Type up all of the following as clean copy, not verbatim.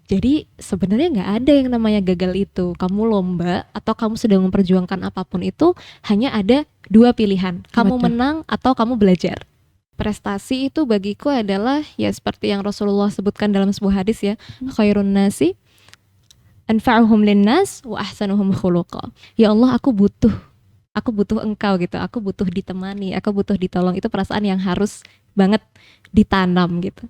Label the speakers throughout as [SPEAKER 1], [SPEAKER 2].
[SPEAKER 1] Jadi sebenarnya nggak ada yang namanya gagal itu. Kamu lomba atau kamu sedang memperjuangkan apapun itu hanya ada dua pilihan. Kamu
[SPEAKER 2] Betul.
[SPEAKER 1] menang atau kamu belajar. Prestasi itu bagiku adalah ya seperti yang Rasulullah sebutkan dalam sebuah hadis ya. Khairun nasi anfa'uhum linnas wa ahsanuhum khuluqa. Ya Allah, aku butuh engkau gitu. Aku butuh ditemani, aku butuh ditolong. Itu perasaan yang harus banget ditanam gitu.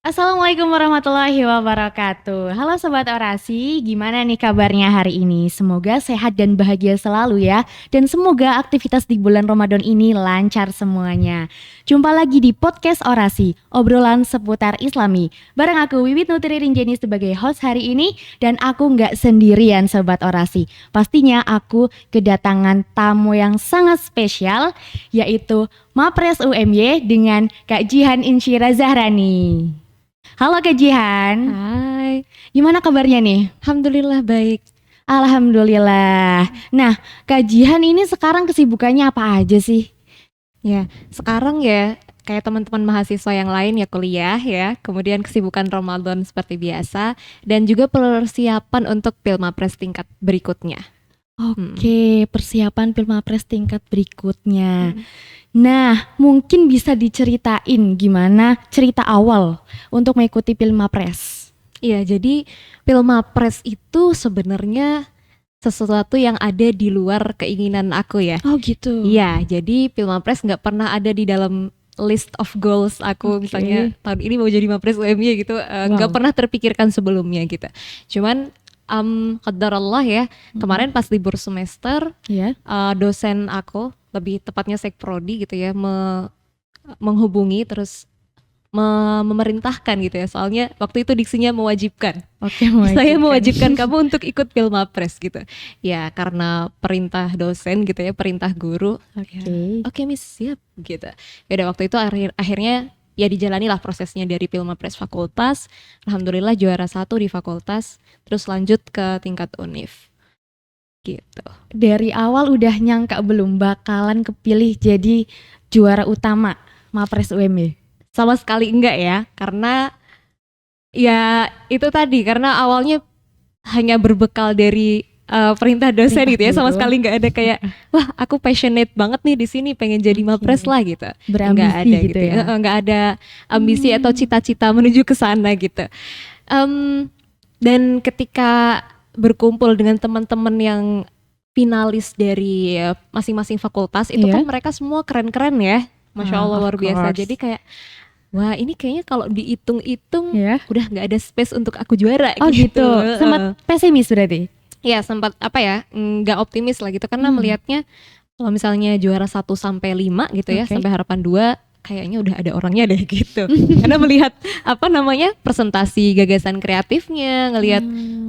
[SPEAKER 2] Assalamualaikum warahmatullahi wabarakatuh. Halo Sobat Orasi, gimana nih kabarnya hari ini? Semoga sehat dan bahagia selalu ya. Dan semoga aktivitas di bulan Ramadan ini lancar semuanya. Jumpa lagi di podcast Orasi, obrolan seputar Islami. Bareng aku Wiwit Nutri Rinjani sebagai host hari ini. Dan aku nggak sendirian Sobat Orasi. Pastinya aku kedatangan tamu yang sangat spesial, yaitu Mapres UMY dengan Kak Jihan Insyira Zahrani. Halo Kak Jihan,
[SPEAKER 1] Hai,
[SPEAKER 2] gimana kabarnya nih?
[SPEAKER 1] alhamdulillah baik.
[SPEAKER 2] Alhamdulillah. Nah, Kak Jihan ini sekarang kesibukannya apa aja sih?
[SPEAKER 1] Ya, sekarang ya kayak teman-teman mahasiswa yang lain ya kuliah ya, kemudian kesibukan Ramadan seperti biasa dan juga persiapan untuk Pilmapres tingkat berikutnya.
[SPEAKER 2] Oke, persiapan Pilmapres tingkat berikutnya.
[SPEAKER 1] Hmm.
[SPEAKER 2] Nah, mungkin bisa diceritain gimana cerita awal untuk mengikuti Pilmapres.
[SPEAKER 1] Iya, jadi Pilmapres itu sebenarnya sesuatu yang ada di luar keinginan aku ya.
[SPEAKER 2] Oh gitu.
[SPEAKER 1] Iya, jadi Pilmapres nggak pernah ada di dalam list of goals aku.
[SPEAKER 2] Oke.
[SPEAKER 1] Misalnya tahun ini mau jadi Mapres UMY gitu, nggak
[SPEAKER 2] Wow.
[SPEAKER 1] pernah terpikirkan sebelumnya gitu. Cuman qadarullah ya, kemarin pas libur semester
[SPEAKER 2] Ya.
[SPEAKER 1] dosen aku, lebih tepatnya Sekprodi gitu ya, menghubungi terus memerintahkan gitu ya, soalnya waktu itu diksinya mewajibkan.
[SPEAKER 2] Oke,
[SPEAKER 1] Saya mewajibkan kamu untuk ikut Pilmapres gitu. Ya karena perintah dosen gitu ya, perintah guru.
[SPEAKER 2] Oke.
[SPEAKER 1] Oke Miss, siap gitu. Ya udah, waktu itu akhirnya ya dijalanilah prosesnya dari Pilmapres fakultas. Alhamdulillah juara 1 di fakultas, terus lanjut ke tingkat univ. Gitu.
[SPEAKER 2] Dari awal udah nyangka belum bakalan kepilih jadi juara utama Mapres UMY?
[SPEAKER 1] Sama sekali enggak ya, karena ya itu tadi, karena awalnya hanya berbekal dari perintah dosen
[SPEAKER 2] Perintah
[SPEAKER 1] gitu ya, sama
[SPEAKER 2] guru.
[SPEAKER 1] sekali nggak ada kayak wah aku passionate banget nih di sini, pengen jadi
[SPEAKER 2] Oke.
[SPEAKER 1] Mapres lah gitu.
[SPEAKER 2] Berambisi
[SPEAKER 1] Nggak ada
[SPEAKER 2] gitu ya?
[SPEAKER 1] nggak ada ambisi atau cita-cita menuju ke sana gitu. Dan ketika berkumpul dengan teman-teman yang finalis dari masing-masing fakultas itu
[SPEAKER 2] Iya.
[SPEAKER 1] kan mereka semua keren-keren ya, Masya Allah,
[SPEAKER 2] Of
[SPEAKER 1] luar biasa.
[SPEAKER 2] course.
[SPEAKER 1] Jadi kayak wah ini kayaknya kalau dihitung-hitung
[SPEAKER 2] Ya.
[SPEAKER 1] udah nggak ada space untuk aku juara
[SPEAKER 2] Oh gitu. Sempat pesimis berarti?
[SPEAKER 1] Ya sempat apa ya, nggak optimis lah gitu, karena melihatnya kalau misalnya juara 1 sampai 5 gitu ya,
[SPEAKER 2] Oke.
[SPEAKER 1] sampai harapan 2 kayaknya udah ada orangnya deh gitu. Karena melihat apa namanya, presentasi gagasan kreatifnya, ngelihat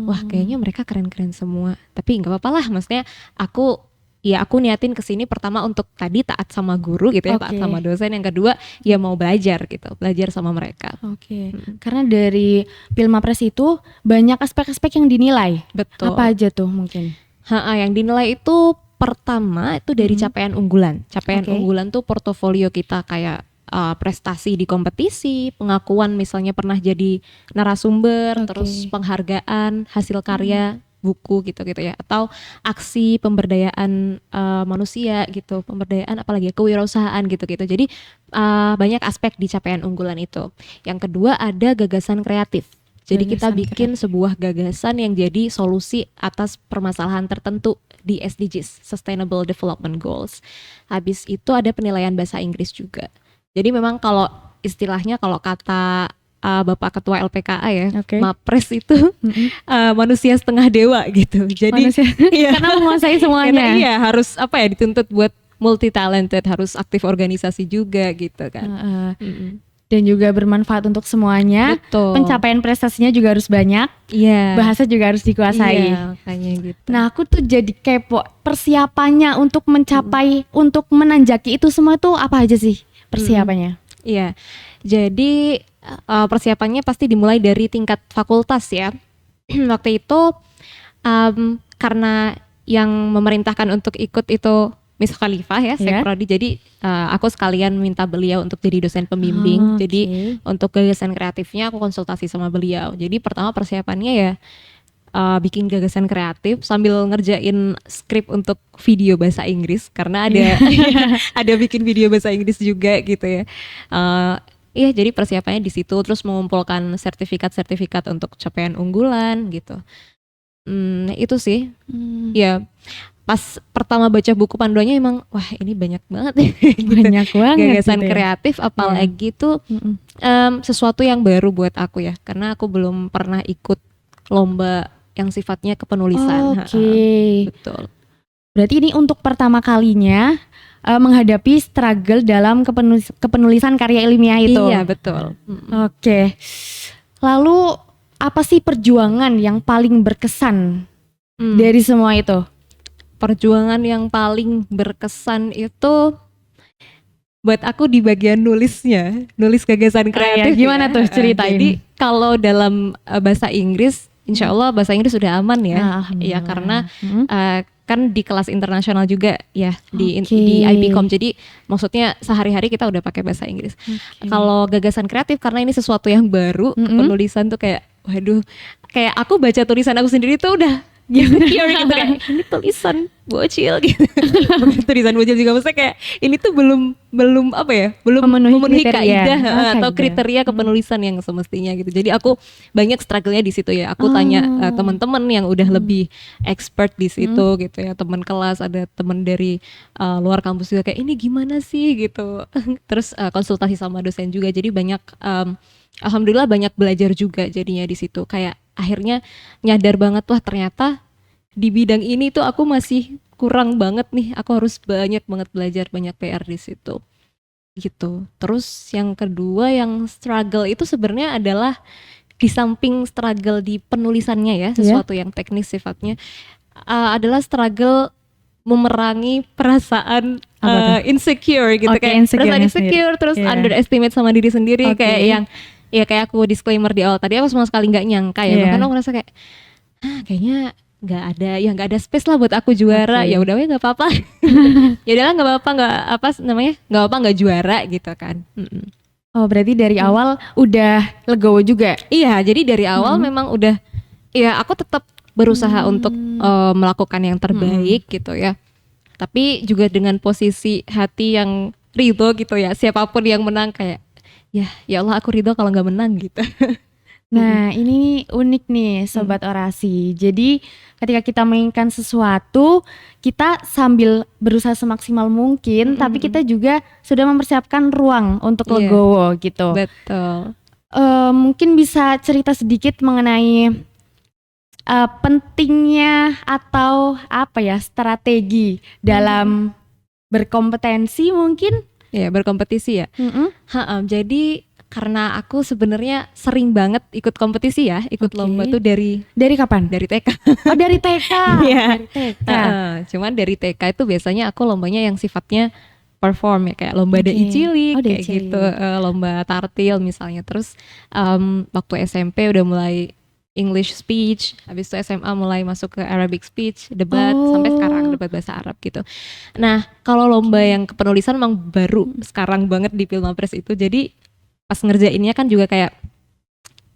[SPEAKER 1] wah kayaknya mereka keren-keren semua. Tapi nggak apa-apa lah, maksudnya aku niatin kesini pertama untuk tadi taat sama guru gitu ya, taat
[SPEAKER 2] Oke.
[SPEAKER 1] sama dosen. Yang kedua ya mau belajar gitu, belajar sama mereka.
[SPEAKER 2] Oke. Karena dari Pilmapres itu banyak aspek-aspek yang dinilai.
[SPEAKER 1] Betul.
[SPEAKER 2] Apa aja tuh mungkin?
[SPEAKER 1] Yang dinilai itu pertama itu dari capaian unggulan. Capaian
[SPEAKER 2] Oke.
[SPEAKER 1] unggulan tuh portofolio kita, kayak prestasi di kompetisi, pengakuan misalnya pernah jadi narasumber,
[SPEAKER 2] Oke.
[SPEAKER 1] terus penghargaan, hasil karya, buku gitu-gitu ya, atau aksi pemberdayaan manusia gitu, pemberdayaan apalagi ya, kewirausahaan gitu-gitu. Jadi banyak aspek di capaian unggulan itu. Yang kedua ada gagasan kreatif. Jadi kita
[SPEAKER 2] Gagasan
[SPEAKER 1] bikin sebuah gagasan yang jadi solusi atas permasalahan tertentu di SDGs, Sustainable Development Goals. Habis itu ada penilaian bahasa Inggris juga. Jadi memang kalau istilahnya, kalau kata Bapak Ketua LPKA ya,
[SPEAKER 2] Oke.
[SPEAKER 1] Mapres itu manusia setengah dewa gitu. Jadi
[SPEAKER 2] Manusia.
[SPEAKER 1] iya.
[SPEAKER 2] Karena menguasai
[SPEAKER 1] Karena
[SPEAKER 2] semuanya.
[SPEAKER 1] iya harus apa ya, dituntut buat multi talented, harus aktif organisasi juga gitu kan.
[SPEAKER 2] Dan juga bermanfaat untuk semuanya.
[SPEAKER 1] Betul.
[SPEAKER 2] Pencapaian prestasinya juga harus banyak.
[SPEAKER 1] Iya.
[SPEAKER 2] Bahasa juga harus dikuasai.
[SPEAKER 1] Iya, makanya gitu.
[SPEAKER 2] Nah, aku tuh jadi kepo, persiapannya untuk mencapai, untuk menanjaki itu semua tuh apa aja sih persiapannya?
[SPEAKER 1] Iya. Jadi persiapannya pasti dimulai dari tingkat fakultas ya. waktu itu karena yang memerintahkan untuk ikut itu Miss Khalifah ya, Syekh
[SPEAKER 2] Iya.
[SPEAKER 1] Prodi. Jadi aku sekalian minta beliau untuk jadi dosen pembimbing.
[SPEAKER 2] Oh,
[SPEAKER 1] Jadi
[SPEAKER 2] oke.
[SPEAKER 1] untuk gagasan kreatifnya aku konsultasi sama beliau. Jadi pertama persiapannya ya bikin gagasan kreatif sambil ngerjain skrip untuk video bahasa Inggris karena ada ada bikin video bahasa Inggris juga gitu ya. Iya, jadi persiapannya di situ, terus mengumpulkan sertifikat-sertifikat untuk capaian unggulan gitu. Itu sih.
[SPEAKER 2] Hmm,
[SPEAKER 1] Ya, pas pertama baca buku panduannya emang wah ini banyak banget ya gitu.
[SPEAKER 2] banyak banget
[SPEAKER 1] Gagasan
[SPEAKER 2] gitu ya.
[SPEAKER 1] kreatif apalagi tuh
[SPEAKER 2] Mm-mm.
[SPEAKER 1] sesuatu yang baru buat aku ya, karena aku belum pernah ikut lomba yang sifatnya kepenulisan.
[SPEAKER 2] Oke.
[SPEAKER 1] Betul.
[SPEAKER 2] Berarti ini untuk pertama kalinya menghadapi struggle dalam kepenulisan karya ilmiah itu.
[SPEAKER 1] Iya, betul.
[SPEAKER 2] Oke. Lalu apa sih perjuangan yang paling berkesan dari semua itu?
[SPEAKER 1] Perjuangan yang paling berkesan itu buat aku di bagian nulisnya, nulis gagasan kreatif.
[SPEAKER 2] Gimana
[SPEAKER 1] ya.
[SPEAKER 2] tuh ceritain?
[SPEAKER 1] Jadi kalau dalam bahasa Inggris, insya Allah bahasa Inggris sudah aman ya.
[SPEAKER 2] Alhamdulillah.
[SPEAKER 1] Ya karena kan di kelas internasional juga ya di
[SPEAKER 2] Oke.
[SPEAKER 1] di IBCom. Jadi maksudnya sehari-hari kita udah pakai bahasa Inggris. Kalau gagasan kreatif karena ini sesuatu yang baru, penulisan tuh kayak waduh, kayak aku baca tulisan aku sendiri tuh udah insecure gitu kayak ini tulisan bocil gitu. Bukan tulisan bocil juga, maksudnya kayak ini tuh belum apa ya, belum memenuhi kaidah atau kriteria kepenulisan yang semestinya gitu. Jadi aku banyak struggle-nya di situ ya. Aku tanya teman-teman yang udah lebih expert di situ gitu ya, teman kelas, ada teman dari luar kampus juga kayak ini gimana sih gitu. Terus konsultasi sama dosen juga. Jadi banyak alhamdulillah banyak belajar juga jadinya di situ. Kayak akhirnya nyadar banget wah ternyata di bidang ini tuh aku masih kurang banget nih. Aku harus banyak banget belajar, banyak PR di situ. Gitu. Terus yang kedua yang struggle itu sebenarnya adalah di samping struggle di penulisannya ya, sesuatu yang teknis sifatnya, adalah struggle memerangi perasaan insecure gitu, kayak perasaan insecure terus underestimate sama diri sendiri, kayak yang ya kayak aku disclaimer di awal tadi, aku sama sekali nggak nyangka ya, bahkan aku ngerasa kayak kayaknya nggak ada space lah buat aku juara. Ya udah nggak apa-apa. Ya udahlah nggak apa-apa, nggak apa nggak juara gitu kan.
[SPEAKER 2] Oh berarti dari awal udah legowo juga?
[SPEAKER 1] Iya, jadi dari awal memang udah ya aku tetap berusaha untuk melakukan yang terbaik gitu ya. Tapi juga dengan posisi hati yang ridho gitu ya, siapapun yang menang kayak ya Allah aku ridho kalau nggak menang gitu.
[SPEAKER 2] Nah ini unik nih Sobat Orasi. Jadi ketika kita menginginkan sesuatu, kita sambil berusaha semaksimal mungkin, tapi kita juga sudah mempersiapkan ruang untuk legowo gitu.
[SPEAKER 1] Betul.
[SPEAKER 2] Mungkin bisa cerita sedikit mengenai pentingnya atau apa ya strategi dalam berkompetensi mungkin?
[SPEAKER 1] Ya berkompetisi ya. Jadi karena aku sebenarnya sering banget ikut kompetisi ya, ikut lomba tuh dari
[SPEAKER 2] kapan?
[SPEAKER 1] Dari TK.
[SPEAKER 2] Oh dari TK.
[SPEAKER 1] Iya.
[SPEAKER 2] Dari TK.
[SPEAKER 1] Cuman dari TK itu biasanya aku lombanya yang sifatnya perform ya, kayak lomba dai cilik kayak gitu, lomba tartil misalnya. Terus waktu SMP udah mulai English speech, habis itu SMA mulai masuk ke Arabic speech, debat, sampai sekarang debat bahasa Arab gitu. Nah kalau lomba yang kepenulisan memang baru sekarang banget di Pilmapres itu, jadi pas ngerjainnya kan juga kayak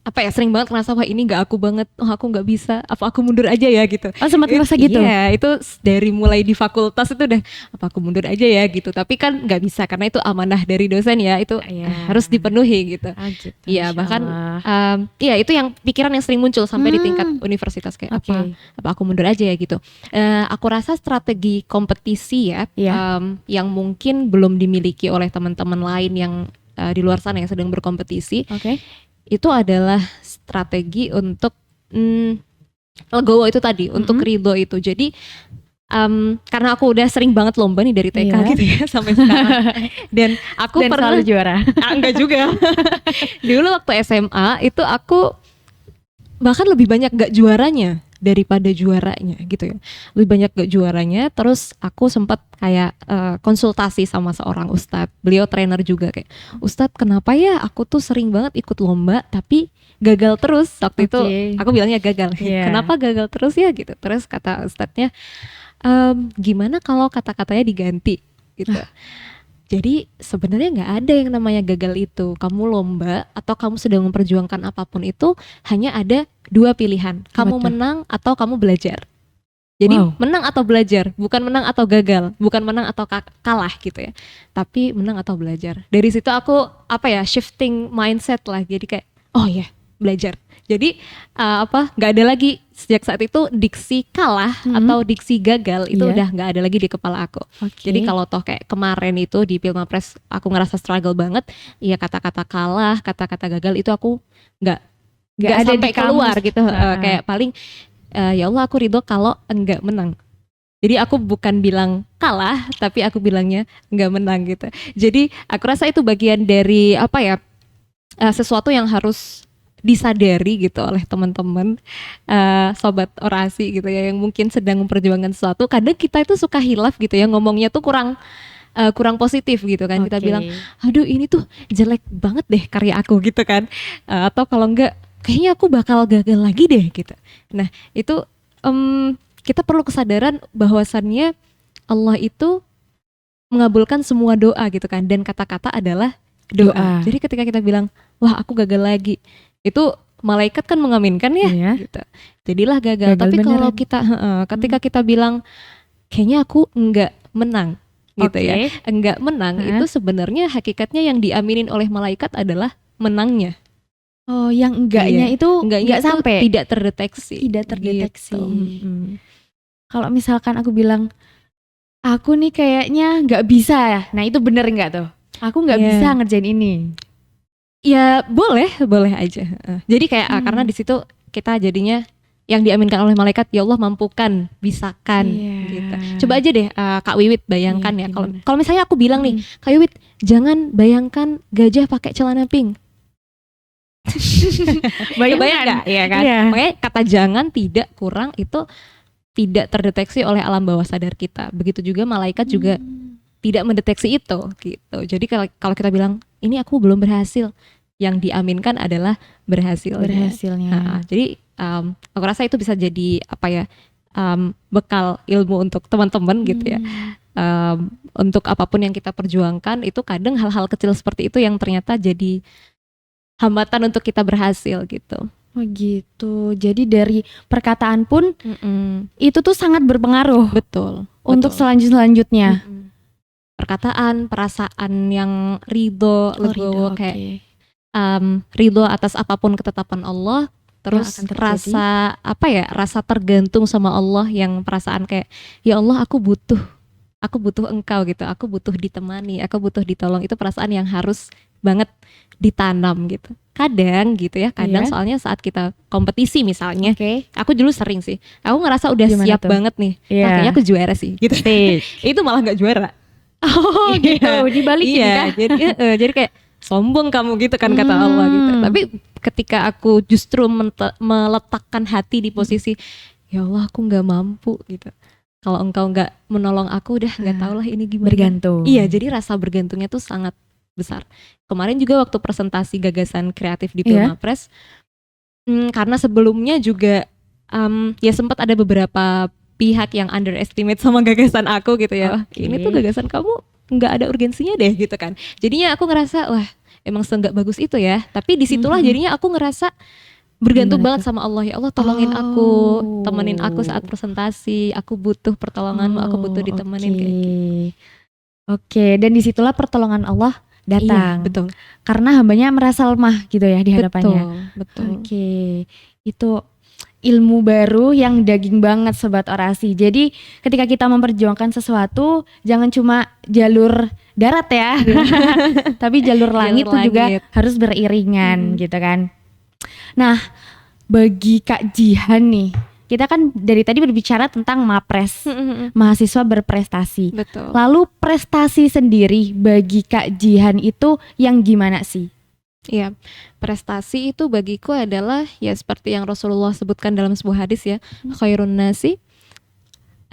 [SPEAKER 1] apa ya, sering banget ngerasa wah ini nggak aku banget, aku nggak bisa, apa aku mundur aja ya gitu.
[SPEAKER 2] Oh sempat ngerasa gitu?
[SPEAKER 1] Iya, itu dari mulai di fakultas itu udah apa aku mundur aja ya gitu, tapi kan nggak bisa karena itu amanah dari dosen ya, itu harus dipenuhi gitu. Iya, bahkan iya itu yang pikiran yang sering muncul sampai di tingkat universitas kayak apa aku mundur aja ya gitu. Aku rasa strategi kompetisi ya yang mungkin belum dimiliki oleh teman-teman lain yang di luar sana yang sedang berkompetisi. Itu adalah strategi untuk legowo itu tadi, untuk ridho itu. Jadi karena aku udah sering banget lomba nih dari TK gitu ya sampai sekarang, dan aku pernah
[SPEAKER 2] selalu juara.
[SPEAKER 1] Enggak juga. Dulu waktu SMA itu aku bahkan lebih banyak gak juaranya daripada juaranya gitu ya, lebih banyak gak juaranya. Terus aku sempat kayak konsultasi sama seorang ustadz, beliau trainer juga, kayak Ustadz kenapa ya aku tuh sering banget ikut lomba tapi gagal terus waktu itu.
[SPEAKER 2] Oke.
[SPEAKER 1] Aku bilangnya gagal.
[SPEAKER 2] Iya.
[SPEAKER 1] Kenapa gagal terus ya gitu. Terus kata ustadznya, gimana kalau kata-katanya diganti gitu. Jadi sebenarnya nggak ada yang namanya gagal itu. Kamu lomba atau kamu sedang memperjuangkan apapun itu, hanya ada dua pilihan. Kamu
[SPEAKER 2] Apa tuh?
[SPEAKER 1] menang atau kamu belajar. Jadi
[SPEAKER 2] Wow.
[SPEAKER 1] menang atau belajar, bukan menang atau gagal, bukan menang atau kalah gitu ya. Tapi menang atau belajar. Dari situ aku shifting mindset lah. Jadi kayak oh ya, belajar. Jadi nggak ada lagi sejak saat itu diksi kalah atau diksi gagal itu
[SPEAKER 2] Iya.
[SPEAKER 1] udah nggak ada lagi di kepala aku.
[SPEAKER 2] Oke.
[SPEAKER 1] Jadi kalau toh kayak kemarin itu di Pilmapres aku ngerasa struggle banget, ya kata-kata kalah, kata-kata gagal itu aku nggak
[SPEAKER 2] Nggak ada
[SPEAKER 1] sampai
[SPEAKER 2] di kamus.
[SPEAKER 1] keluar gitu.
[SPEAKER 2] Heeh.
[SPEAKER 1] Kayak paling ya Allah aku ridho kalau enggak menang. Jadi aku bukan bilang kalah, tapi aku bilangnya enggak menang gitu. Jadi aku rasa itu bagian dari sesuatu yang harus disadari gitu oleh teman-teman sobat orasi gitu ya, yang mungkin sedang memperjuangkan sesuatu. Kadang kita itu suka hilaf gitu ya, ngomongnya tuh kurang positif gitu kan. Kita
[SPEAKER 2] Oke.
[SPEAKER 1] bilang, aduh ini tuh jelek banget deh karya aku gitu kan. Atau kalau enggak, kayaknya aku bakal gagal lagi deh gitu. Nah itu kita perlu kesadaran bahwasannya Allah itu mengabulkan semua doa gitu kan. Dan kata-kata adalah doa.
[SPEAKER 2] Doa.
[SPEAKER 1] Jadi ketika kita bilang, wah aku gagal lagi, itu malaikat kan mengaminkan ya
[SPEAKER 2] Iya.
[SPEAKER 1] gitu. Jadilah gagal.
[SPEAKER 2] Gagal
[SPEAKER 1] Tapi kalau
[SPEAKER 2] beneran.
[SPEAKER 1] kita ketika kita bilang kayaknya aku enggak menang gitu ya.
[SPEAKER 2] Oke.
[SPEAKER 1] Enggak menang
[SPEAKER 2] Heeh.
[SPEAKER 1] itu sebenarnya hakikatnya yang diaminin oleh malaikat adalah menangnya.
[SPEAKER 2] Oh, yang enggaknya
[SPEAKER 1] Iya.
[SPEAKER 2] itu
[SPEAKER 1] Enggaknya
[SPEAKER 2] enggak
[SPEAKER 1] itu
[SPEAKER 2] sampai.
[SPEAKER 1] tidak terdeteksi.
[SPEAKER 2] Tidak terdeteksi.
[SPEAKER 1] Gitu.
[SPEAKER 2] Kalau misalkan aku bilang, aku nih kayaknya nggak bisa ya. Nah itu bener nggak tuh? Aku nggak
[SPEAKER 1] Iya.
[SPEAKER 2] bisa ngerjain ini.
[SPEAKER 1] Ya boleh aja. Jadi kayak karena di situ kita jadinya yang diaminkan oleh malaikat, ya Allah mampukan, bisakan
[SPEAKER 2] Iya.
[SPEAKER 1] gitu. Coba aja deh Kak Wiwit bayangkan
[SPEAKER 2] Iya,
[SPEAKER 1] ya, kalau
[SPEAKER 2] gimana?
[SPEAKER 1] kalau misalnya aku bilang nih, Kak Wiwit jangan bayangkan gajah pakai celana pink. Kebayang nggak? Iya kan?
[SPEAKER 2] Iya.
[SPEAKER 1] Makanya kata jangan, tidak, kurang itu tidak terdeteksi oleh alam bawah sadar kita. Begitu juga malaikat juga tidak mendeteksi itu gitu. Jadi kalau kita bilang ini aku belum berhasil, yang diaminkan adalah berhasilnya. Jadi aku rasa itu bisa jadi bekal ilmu untuk teman-teman gitu ya. Untuk apapun yang kita perjuangkan itu kadang hal-hal kecil seperti itu yang ternyata jadi hambatan untuk kita berhasil gitu.
[SPEAKER 2] Oh gitu. Jadi dari perkataan pun
[SPEAKER 1] Itu
[SPEAKER 2] itu tuh sangat berpengaruh
[SPEAKER 1] betul
[SPEAKER 2] untuk
[SPEAKER 1] betul.
[SPEAKER 2] selanjutnya.
[SPEAKER 1] Perkataan, perasaan yang ridho, legowo,
[SPEAKER 2] Ridho,
[SPEAKER 1] kayak
[SPEAKER 2] oke.
[SPEAKER 1] ridho atas apapun ketetapan Allah, terus
[SPEAKER 2] akan terjadi.
[SPEAKER 1] rasa tergantung sama Allah, yang perasaan kayak ya Allah aku butuh engkau gitu, aku butuh ditemani, aku butuh ditolong, itu perasaan yang harus banget ditanam gitu. Kadang gitu ya, kadang
[SPEAKER 2] Iya.
[SPEAKER 1] soalnya saat kita kompetisi misalnya,
[SPEAKER 2] Oke.
[SPEAKER 1] aku dulu sering sih, aku ngerasa udah
[SPEAKER 2] Gimana
[SPEAKER 1] siap
[SPEAKER 2] tuh?
[SPEAKER 1] banget nih,
[SPEAKER 2] Iya.
[SPEAKER 1] wah, kayaknya aku juara sih gitu. Itu malah nggak juara.
[SPEAKER 2] Oh gitu, dibalikin
[SPEAKER 1] Iya,
[SPEAKER 2] kah?
[SPEAKER 1] jadi kayak sombong kamu gitu kan kata Allah gitu. Tapi ketika aku justru meletakkan hati di posisi ya Allah aku nggak mampu gitu. Kalau engkau nggak menolong aku, udah nggak tahu lah ini gimana.
[SPEAKER 2] Bergantung.
[SPEAKER 1] Iya, jadi rasa bergantungnya tuh sangat besar. Kemarin juga waktu presentasi gagasan kreatif di
[SPEAKER 2] Iya.
[SPEAKER 1] Pilmapres, karena sebelumnya juga ya sempat ada beberapa pihak yang underestimate sama gagasan aku gitu ya.
[SPEAKER 2] Oke.
[SPEAKER 1] Ini tuh gagasan kamu nggak ada urgensinya deh gitu kan. Jadinya aku ngerasa wah emang seenggak bagus itu ya. Tapi disitulah jadinya aku ngerasa bergantung
[SPEAKER 2] Gimana
[SPEAKER 1] banget sama Allah. Ya Allah tolongin aku, temenin aku saat presentasi. Aku butuh pertolonganmu, aku butuh ditemenin kayak gitu.
[SPEAKER 2] Oke, dan disitulah pertolongan Allah datang.
[SPEAKER 1] Iya, betul.
[SPEAKER 2] Karena hambanya merasa lemah gitu ya di hadapannya.
[SPEAKER 1] Betul.
[SPEAKER 2] Oke, itu ilmu baru yang daging banget sobat orasi. Jadi ketika kita memperjuangkan sesuatu, jangan cuma jalur darat ya, tapi jalur langit tuh juga
[SPEAKER 1] langit.
[SPEAKER 2] harus beriringan gitu kan. Nah, bagi Kak Jihan nih, kita kan dari tadi berbicara tentang MAPRES, mahasiswa berprestasi.
[SPEAKER 1] Betul.
[SPEAKER 2] Lalu prestasi sendiri bagi Kak Jihan itu yang gimana sih?
[SPEAKER 1] Iya, prestasi itu bagiku adalah ya seperti yang Rasulullah sebutkan dalam sebuah hadis ya, khairun nasi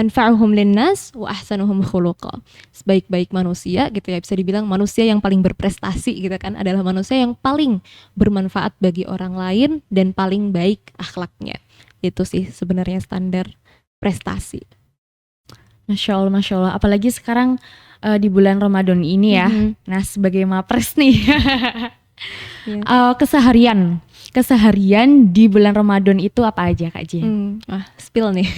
[SPEAKER 1] anfa'uhum linnas wa ahsanuhum khuluqa. Sebaik-baik manusia gitu ya, bisa dibilang manusia yang paling berprestasi gitu kan adalah manusia yang paling bermanfaat bagi orang lain dan paling baik akhlaknya. Itu sih sebenarnya standar prestasi.
[SPEAKER 2] Masya Allah, Masya Allah. Apalagi sekarang di bulan Ramadan ini ya. Nah, sebagai mapres nih, keseharian di bulan Ramadan itu apa aja Kak Jian?
[SPEAKER 1] Spill nih.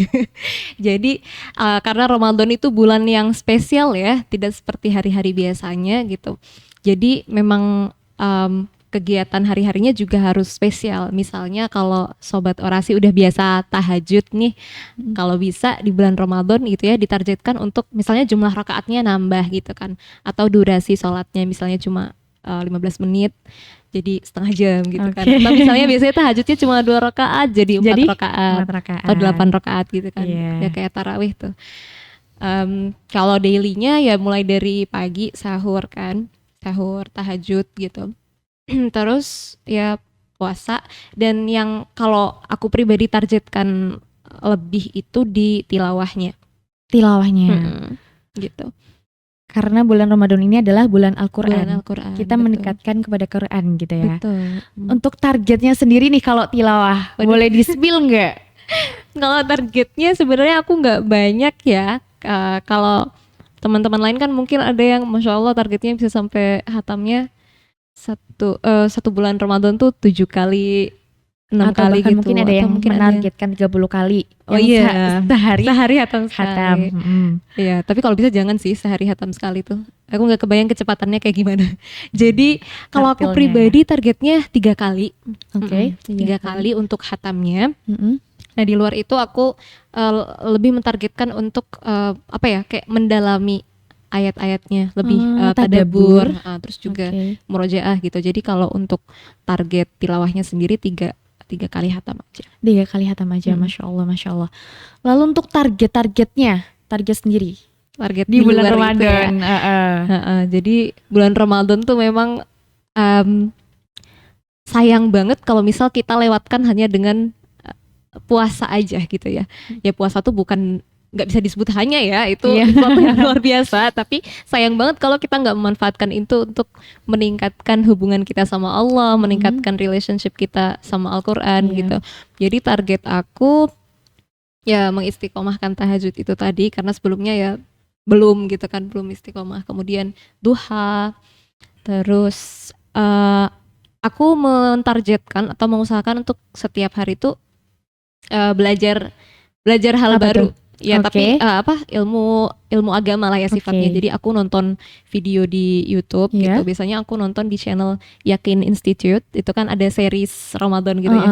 [SPEAKER 1] Jadi karena Ramadan itu bulan yang spesial ya, tidak seperti hari-hari biasanya gitu. Jadi memang kegiatan hari-harinya juga harus spesial. Misalnya kalau sobat orasi udah biasa tahajud nih, kalau bisa di bulan Ramadan gitu ya ditargetkan untuk misalnya jumlah rakaatnya nambah gitu kan, atau durasi sholatnya misalnya cuma 15 menit jadi setengah jam gitu kan. Atau misalnya biasanya tahajudnya cuma 2 rakaat jadi 4 rakaat atau 8 rakaat gitu kan. Ya kayak tarawih tuh. Kalau dailynya ya mulai dari pagi sahur kan, sahur tahajud gitu. Terus ya puasa, dan yang kalau aku pribadi targetkan lebih itu di tilawahnya. Gitu.
[SPEAKER 2] Karena bulan Ramadan ini adalah bulan Al-Quran. Kita
[SPEAKER 1] betul.
[SPEAKER 2] mendekatkan kepada Quran gitu ya.
[SPEAKER 1] Betul.
[SPEAKER 2] Untuk targetnya sendiri nih kalau tilawah, boleh di-spill nggak?
[SPEAKER 1] Kalau targetnya sebenarnya aku nggak banyak ya. Kalau teman-teman lain kan mungkin ada yang Masya Allah targetnya bisa sampai hatamnya satu bulan Ramadan tuh 7 kali 6
[SPEAKER 2] atau
[SPEAKER 1] kali gitu.
[SPEAKER 2] Mungkin ada yang menargetkan 30 kali.
[SPEAKER 1] Oh iya,
[SPEAKER 2] sehari
[SPEAKER 1] hatam sekali. Iya, tapi kalau bisa jangan sih sehari hatam sekali tuh. Aku nggak kebayang kecepatannya kayak gimana. Jadi kalau aku pribadi targetnya 3 kali. 3 kali untuk hatamnya. Nah di luar itu aku lebih mentargetkan untuk kayak mendalami ayat-ayatnya, lebih tadabbur, terus juga murojaah gitu. Jadi kalau untuk target tilawahnya sendiri 3 kali hatam aja.
[SPEAKER 2] 3 kali hatam aja, Masya Allah, Masya Allah. Lalu untuk target sendiri? Target di bulan Ramadan.
[SPEAKER 1] Jadi bulan Ramadan tuh memang sayang banget kalau misal kita lewatkan hanya dengan puasa aja gitu ya. Ya puasa tuh bukan nggak bisa disebut hanya ya, itu sesuatu yang luar biasa, tapi sayang banget kalau kita nggak memanfaatkan itu untuk meningkatkan hubungan kita sama Allah, meningkatkan relationship kita sama Al-Quran gitu. Jadi target aku ya mengistiqomahkan tahajud itu tadi, karena sebelumnya ya belum gitu kan, belum istiqomah. Kemudian duha, terus aku mentargetkan atau mengusahakan untuk setiap hari itu belajar hal baru. Ya tapi ilmu agama lah ya sifatnya. Jadi aku nonton video di YouTube gitu. Biasanya aku nonton di channel Yakin Institute. Itu kan ada series Ramadan gitu ya.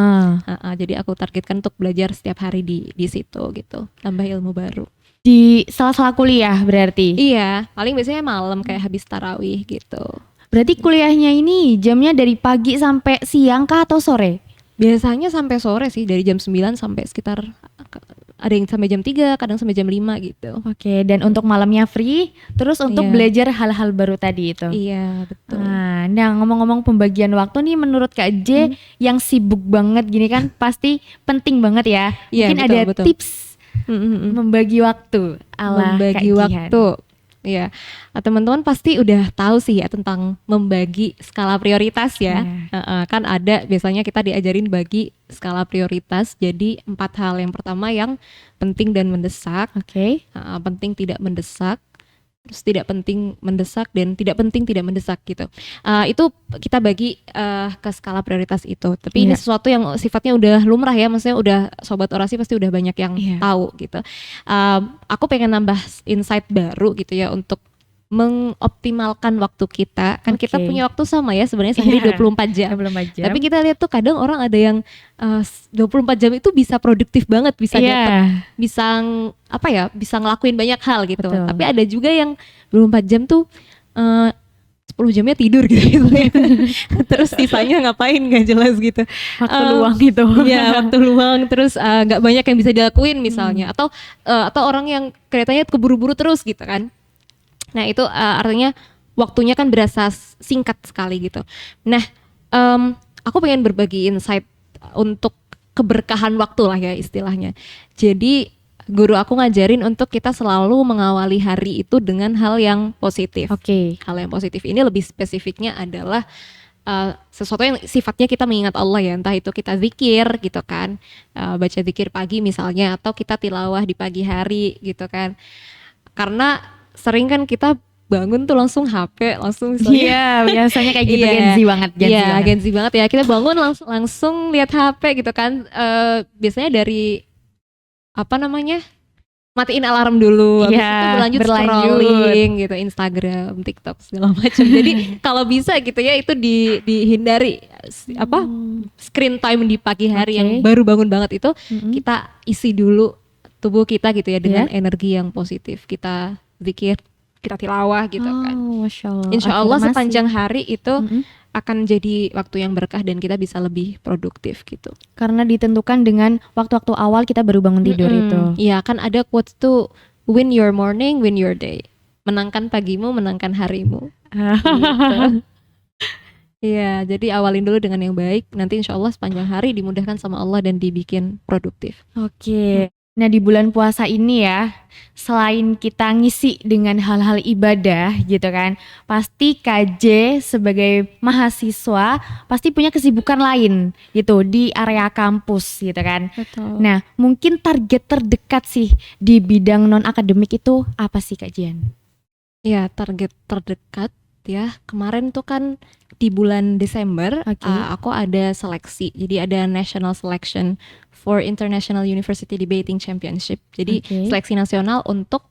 [SPEAKER 1] Jadi aku targetkan untuk belajar setiap hari di situ gitu. Tambah ilmu baru.
[SPEAKER 2] Di sela-sela kuliah berarti?
[SPEAKER 1] Iya, paling biasanya malam kayak habis tarawih gitu.
[SPEAKER 2] Berarti kuliahnya ini jamnya dari pagi sampai siang kah atau sore?
[SPEAKER 1] Biasanya sampai sore sih, dari jam 9 sampai sekitar ada yang sampai jam 3, kadang sampai jam 5 gitu.
[SPEAKER 2] Dan untuk malamnya free, terus untuk belajar hal-hal baru tadi itu.
[SPEAKER 1] Iya, betul.
[SPEAKER 2] Nah, ngomong-ngomong pembagian waktu nih, menurut Kak J yang sibuk banget gini kan pasti penting banget ya. Mungkin betul. Tips membagi waktu ala Kak Jihan.
[SPEAKER 1] Iya, teman-teman pasti udah tahu sih ya tentang membagi skala prioritas ya. Kan ada biasanya kita diajarin bagi skala prioritas jadi 4 hal. Yang pertama yang penting dan mendesak, penting tidak mendesak, terus tidak penting mendesak, dan tidak penting tidak mendesak gitu. Itu kita bagi ke skala prioritas itu. Tapi ini sesuatu yang sifatnya udah lumrah ya, maksudnya udah sobat orasi pasti udah banyak yang tahu gitu. Aku pengen nambah insight baru gitu ya untuk mengoptimalkan waktu kita. Kan kita punya waktu sama ya sebenarnya sehari 24 jam. Tapi kita lihat tuh kadang orang ada yang 24 jam itu bisa produktif banget, bisa dapat, bisa ngelakuin banyak hal gitu.
[SPEAKER 2] Betul.
[SPEAKER 1] Tapi ada juga yang 24 jam tuh 10 jamnya tidur gitu. Terus sisanya ngapain gak jelas gitu.
[SPEAKER 2] Waktu luang gitu.
[SPEAKER 1] Iya, waktu luang, terus gak banyak yang bisa dilakuin misalnya. Atau orang yang kelihatannya keburu-buru terus gitu kan. Nah itu artinya waktunya kan berasa singkat sekali gitu. Nah aku pengen berbagi insight untuk keberkahan waktu lah ya istilahnya. Jadi guru aku ngajarin untuk kita selalu mengawali hari itu dengan hal yang positif.
[SPEAKER 2] Oke.
[SPEAKER 1] Hal yang positif ini lebih spesifiknya adalah sesuatu yang sifatnya kita mengingat Allah ya, entah itu kita zikir gitu kan, baca zikir pagi misalnya, atau kita tilawah di pagi hari gitu kan. Karena sering kan kita bangun tuh langsung HP, langsung misalnya,
[SPEAKER 2] Iya, biasanya kayak gitu.
[SPEAKER 1] Iya.
[SPEAKER 2] Gen Z banget, Gen Z
[SPEAKER 1] Iya,
[SPEAKER 2] banget.
[SPEAKER 1] Gen Z banget ya. Kita bangun langsung lihat HP gitu kan. Biasanya dari apa namanya? Matiin alarm dulu, habis
[SPEAKER 2] Iya,
[SPEAKER 1] itu berlanjut
[SPEAKER 2] berlanjut.
[SPEAKER 1] scrolling gitu, Instagram, TikTok segala macam. Jadi kalau bisa gitu ya itu dihindari apa screen time di pagi hari
[SPEAKER 2] Oke.
[SPEAKER 1] yang baru bangun banget itu,
[SPEAKER 2] Mm-mm.
[SPEAKER 1] kita isi dulu tubuh kita gitu ya dengan
[SPEAKER 2] Iya.
[SPEAKER 1] energi yang positif. Kita zikir, kita tilawah gitu kan.
[SPEAKER 2] Masya Allah.
[SPEAKER 1] Insya Allah
[SPEAKER 2] Afirmasi.
[SPEAKER 1] sepanjang hari itu
[SPEAKER 2] Mm-mm.
[SPEAKER 1] akan jadi waktu yang berkah dan kita bisa lebih produktif gitu.
[SPEAKER 2] Karena ditentukan dengan waktu-waktu awal kita baru bangun tidur itu.
[SPEAKER 1] Iya, kan ada quotes tuh, win your morning, win your day. Menangkan pagimu, menangkan harimu. Gitu. Iya, jadi awalin dulu dengan yang baik. Nanti insya Allah sepanjang hari dimudahkan sama Allah dan dibikin produktif.
[SPEAKER 2] Oke. Nah, di bulan puasa ini ya, selain kita ngisi dengan hal-hal ibadah gitu kan, pasti KJ sebagai mahasiswa pasti punya kesibukan lain gitu di area kampus gitu kan.
[SPEAKER 1] Betul.
[SPEAKER 2] Nah, mungkin target terdekat sih di bidang non-akademik itu apa sih Kak Jian?
[SPEAKER 1] Ya, target terdekat ya. Kemarin tuh kan di bulan Desember
[SPEAKER 2] Oke.
[SPEAKER 1] aku ada seleksi. Jadi ada National Selection for International University Debating Championship. Jadi
[SPEAKER 2] Oke.
[SPEAKER 1] seleksi nasional untuk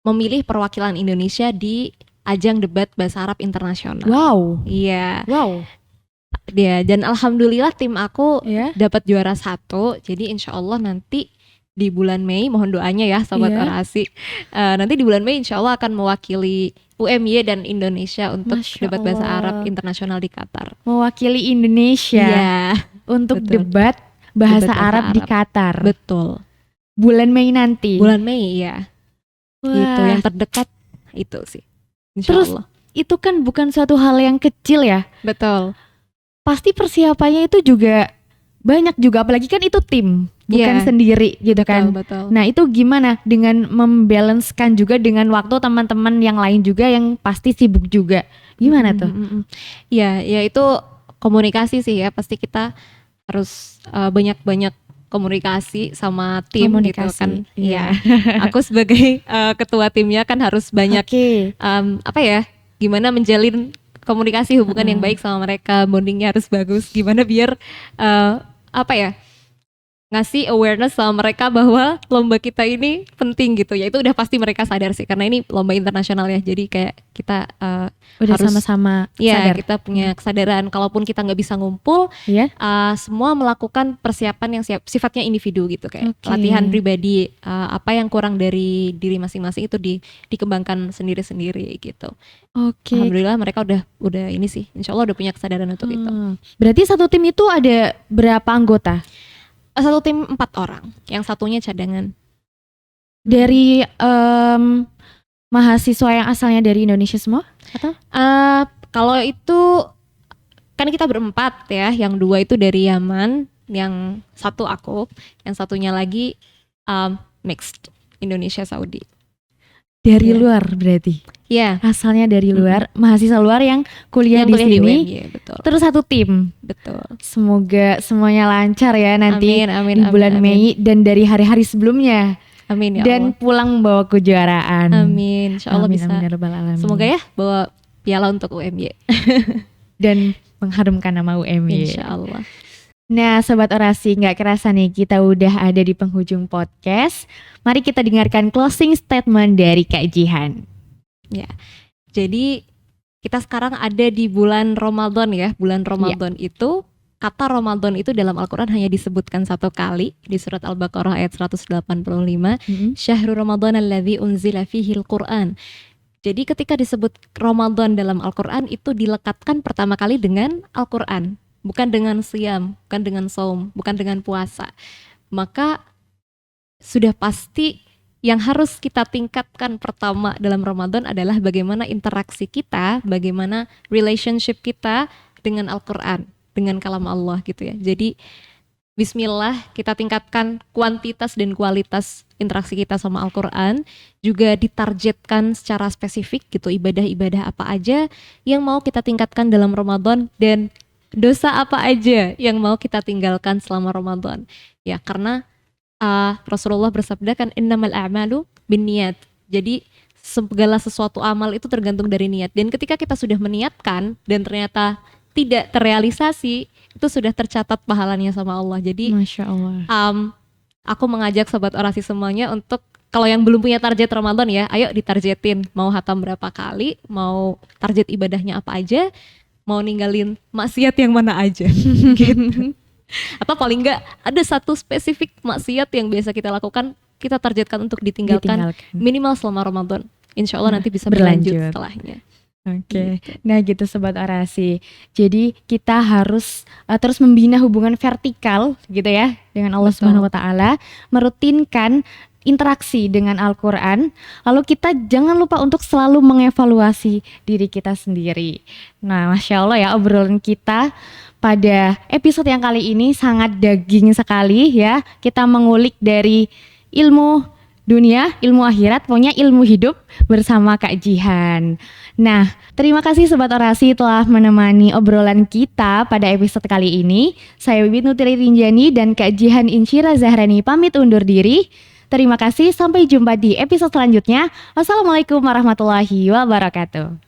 [SPEAKER 1] memilih perwakilan Indonesia di ajang debat bahasa Arab internasional.
[SPEAKER 2] Wow.
[SPEAKER 1] Iya,
[SPEAKER 2] Wow.
[SPEAKER 1] dia dan alhamdulillah tim aku
[SPEAKER 2] Ya.
[SPEAKER 1] dapat juara 1. Jadi insya Allah nanti di bulan Mei, mohon doanya ya Sobat
[SPEAKER 2] Iya.
[SPEAKER 1] Orasi. Nanti di bulan Mei insya Allah akan mewakili UMY dan Indonesia untuk
[SPEAKER 2] Masya
[SPEAKER 1] debat bahasa
[SPEAKER 2] Allah.
[SPEAKER 1] Arab internasional di Qatar.
[SPEAKER 2] Mewakili Indonesia
[SPEAKER 1] Iya,
[SPEAKER 2] untuk
[SPEAKER 1] betul.
[SPEAKER 2] debat bahasa
[SPEAKER 1] Debat bahasa
[SPEAKER 2] Arab di
[SPEAKER 1] Arab.
[SPEAKER 2] Qatar.
[SPEAKER 1] betul.
[SPEAKER 2] Bulan Mei nanti.
[SPEAKER 1] Bulan Mei ya.
[SPEAKER 2] Wah,
[SPEAKER 1] Gitu yang terdekat itu sih. Insya
[SPEAKER 2] Terus,
[SPEAKER 1] Allah.
[SPEAKER 2] itu kan bukan suatu hal yang kecil ya.
[SPEAKER 1] Betul.
[SPEAKER 2] Pasti persiapannya itu juga banyak juga, apalagi kan itu tim, bukan
[SPEAKER 1] Iya.
[SPEAKER 2] sendiri gitu kan.
[SPEAKER 1] Betul.
[SPEAKER 2] Nah, itu gimana dengan membalancekan juga dengan waktu teman-teman yang lain juga yang pasti sibuk juga. Gimana tuh?
[SPEAKER 1] Ya, ya itu komunikasi sih ya. Pasti kita harus banyak-banyak komunikasi sama tim gitu
[SPEAKER 2] Komunikasi,
[SPEAKER 1] kan.
[SPEAKER 2] iya.
[SPEAKER 1] Iya. Aku sebagai ketua timnya kan harus banyak
[SPEAKER 2] Oke.
[SPEAKER 1] apa ya? Gimana menjalin komunikasi hubungan yang baik sama mereka, bondingnya harus bagus. Gimana biar apa ya? Ngasih awareness sama mereka bahwa lomba kita ini penting gitu ya. Itu udah pasti mereka sadar sih karena ini lomba internasional ya. Jadi kayak kita
[SPEAKER 2] Udah
[SPEAKER 1] harus-
[SPEAKER 2] sama-sama
[SPEAKER 1] ya
[SPEAKER 2] sadar.
[SPEAKER 1] kita punya kesadaran kalaupun kita nggak bisa ngumpul,
[SPEAKER 2] Ya.
[SPEAKER 1] semua melakukan persiapan yang sifatnya individu gitu kayak
[SPEAKER 2] Oke.
[SPEAKER 1] latihan pribadi, apa yang kurang dari diri masing-masing itu dikembangkan sendiri-sendiri gitu.
[SPEAKER 2] Oke.
[SPEAKER 1] Alhamdulillah mereka udah ini sih, insya Allah udah punya kesadaran untuk itu.
[SPEAKER 2] Berarti satu tim itu ada berapa anggota?
[SPEAKER 1] Satu tim 4 orang, yang satunya cadangan.
[SPEAKER 2] Dari mahasiswa yang asalnya dari Indonesia semua? Atau?
[SPEAKER 1] Kalau itu kan kita berempat ya, yang 2 itu dari Yaman, yang 1 aku, yang satunya lagi mixed Indonesia Saudi.
[SPEAKER 2] Dari
[SPEAKER 1] Iya.
[SPEAKER 2] luar berarti?
[SPEAKER 1] Ya,
[SPEAKER 2] Asalnya dari luar, mahasiswa luar yang kuliah
[SPEAKER 1] yang
[SPEAKER 2] di
[SPEAKER 1] kuliah
[SPEAKER 2] sini.
[SPEAKER 1] UMY, betul.
[SPEAKER 2] Terus satu tim.
[SPEAKER 1] Betul.
[SPEAKER 2] Semoga semuanya lancar ya nanti
[SPEAKER 1] Amin,
[SPEAKER 2] di bulan Mei dan dari hari-hari sebelumnya.
[SPEAKER 1] Amin ya
[SPEAKER 2] Dan pulang bawa kejuaraan.
[SPEAKER 1] Allah. Amin. Insya Allah
[SPEAKER 2] Amin,
[SPEAKER 1] bisa.
[SPEAKER 2] amin ya rabbal alamin.
[SPEAKER 1] Semoga ya bawa piala untuk UMY.
[SPEAKER 2] Dan mengharumkan nama UMY.
[SPEAKER 1] Insya Allah.
[SPEAKER 2] Nah, Sobat Orasi, nggak kerasa nih kita udah ada di penghujung podcast. Mari kita dengarkan closing statement dari Kak Jihan.
[SPEAKER 1] Jadi kita sekarang ada di bulan Ramadan ya. Bulan Ramadan itu, kata Ramadan itu dalam Al-Quran hanya disebutkan 1 kali di surat Al-Baqarah ayat 185. Syahrul Ramadan alladzi unzila fihil Qur'an. Jadi ketika disebut Ramadan dalam Al-Quran itu dilekatkan pertama kali dengan Al-Quran, bukan dengan siyam, bukan dengan saum, bukan dengan puasa. Maka sudah pasti yang harus kita tingkatkan pertama dalam Ramadan adalah bagaimana interaksi kita, bagaimana relationship kita dengan Al-Quran, dengan kalam Allah gitu ya. Jadi Bismillah, kita tingkatkan kuantitas dan kualitas interaksi kita sama Al-Quran. Juga ditargetkan secara spesifik gitu, ibadah-ibadah apa aja yang mau kita tingkatkan dalam Ramadan, dan dosa apa aja yang mau kita tinggalkan selama Ramadan. Ya, karena Rasulullah bersabda kan, innamal a'malu binniyat. Jadi segala sesuatu amal itu tergantung dari niat. Dan ketika kita sudah meniatkan dan ternyata tidak terrealisasi, itu sudah tercatat pahalanya sama Allah. Jadi
[SPEAKER 2] Masya Allah.
[SPEAKER 1] Aku mengajak sobat orasi semuanya untuk, kalau yang belum punya target Ramadan ya, ayo ditargetin, mau hatam berapa kali, mau target ibadahnya apa aja, mau ninggalin maksiat yang mana aja gitu. Atau paling enggak ada satu spesifik maksiat yang biasa kita lakukan, kita targetkan untuk ditinggalkan minimal selama Ramadan. Insya Allah nanti bisa berlanjut setelahnya.
[SPEAKER 2] Oke, nah gitu Sobat Orasi. Jadi kita harus terus membina hubungan vertikal gitu ya dengan Allah Subhanahu Wa Taala, merutinkan interaksi dengan Al-Quran. Lalu kita jangan lupa untuk selalu mengevaluasi diri kita sendiri. Nah, Masya Allah ya, obrolan kita pada episode yang kali ini sangat daging sekali ya. Kita mengulik dari ilmu dunia, ilmu akhirat, pokoknya ilmu hidup bersama Kak Jihan. Nah, terima kasih Sobat Orasi telah menemani obrolan kita pada episode kali ini. Saya Bibit Nutri Rinjani dan Kak Jihan Insyira Zahrani pamit undur diri. Terima kasih, sampai jumpa di episode selanjutnya. Wassalamualaikum warahmatullahi wabarakatuh.